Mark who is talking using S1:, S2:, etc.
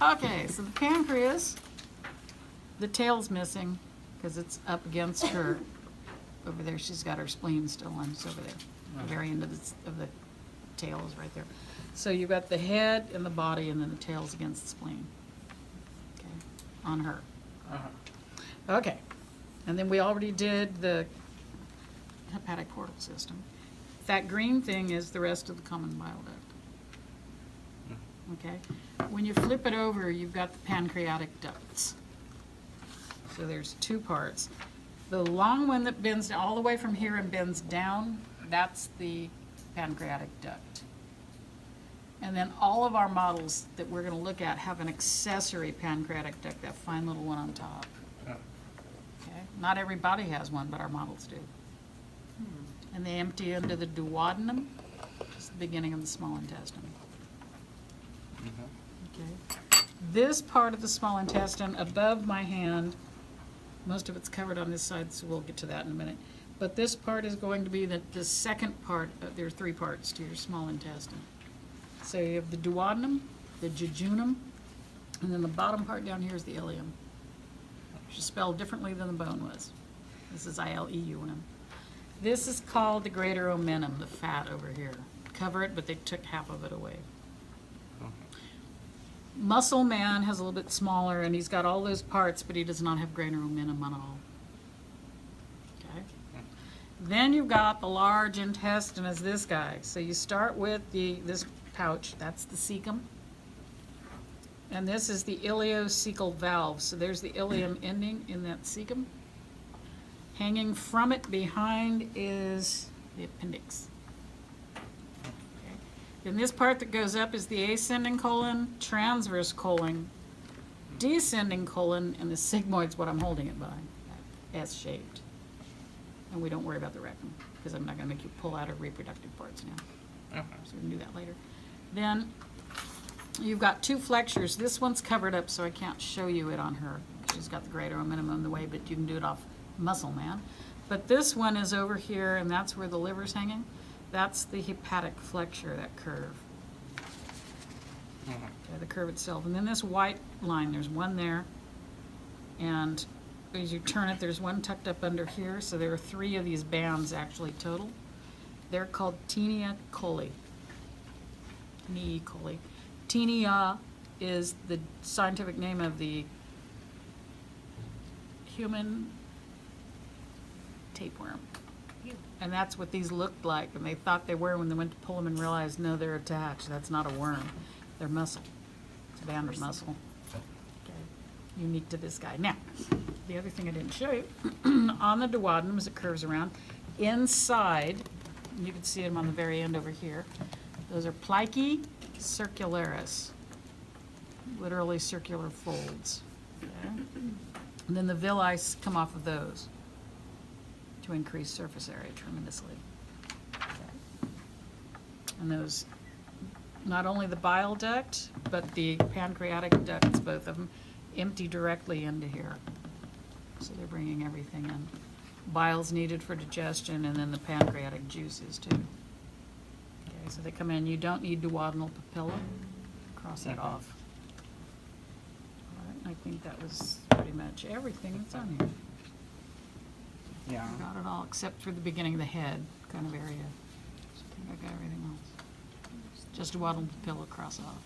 S1: Okay, so the pancreas, the tail's missing because it's up against her. Over there, she's got her spleen still on. It's over there. The very end of the tail is right there. So you've got the head and the body, and then the tail's against the spleen. Okay, on her. Okay, and then we already did the hepatic portal system. That green thing is the rest of the common bile duct. Okay, when you flip it over, you've got the pancreatic ducts. So there's two parts. The long one that bends all the way from here and bends down, that's the pancreatic duct. And then all of our models that we're going to look at have an accessory pancreatic duct, that fine little one on top. Okay, not everybody has one, but our models do. And they empty into the duodenum, which is the beginning of the small intestine. Okay. This part of the small intestine above my hand, most of it's covered on this side, so we'll get to that in a minute. But this part is going to be the second part. There are three parts to your small intestine. So you have the duodenum, the jejunum, and then the bottom part down here is the ileum, which is spelled differently than the bone was. This is I-L-E-U-M. This is called the greater omentum, the fat over here. Cover it, but they took half of it away. Muscle man has a little bit smaller, and he's got all those parts, but he does not have greater omentum at all. Okay. Then you've got the large intestine as this guy. So you start with this pouch, that's the cecum. And this is the ileocecal valve. So there's the ileum ending in that cecum. Hanging from it behind is the appendix. Then this part that goes up is the ascending colon, transverse colon, descending colon, and the sigmoid's what I'm holding it by, S-shaped. And we don't worry about the rectum, because I'm not going to make you pull out her reproductive parts now. So we can do that later. Then you've got two flexures. This one's covered up, so I can't show you it on her. She's got the greater omentum on the way, but you can do it off muscle man. But this one is over here, and that's where the liver's hanging. That's the hepatic flexure, that curve. Okay, the curve itself. And then this white line, there's one there. And as you turn it, there's one tucked up under here. So there are three of these bands actually total. They're called tinea coli. Tinea coli. Tinea is the scientific name of the human tapeworm. And that's what these looked like, and they thought they were when they went to pull them and realized, no, they're attached. That's not a worm. They're muscle. It's a band of muscle. Okay. Unique to this guy. Now, the other thing I didn't show you, on the duodenum as it curves around, inside, you can see them on the very end over here, those are plicae circularis, literally circular folds. Okay. And then the villi come off of those to increase surface area tremendously. Okay. And those, not only the bile duct, but the pancreatic ducts, both of them, empty directly into here. So they're bringing everything in. Bile's needed for digestion, and then the pancreatic juices too. Okay, so they come in. You don't need duodenal papilla. Cross that off. All right, I think that was pretty much everything that's on here.
S2: Yeah.
S1: I got it all except for the beginning of the head kind of area. So I think I got everything else. Just duodenal papilla cross off.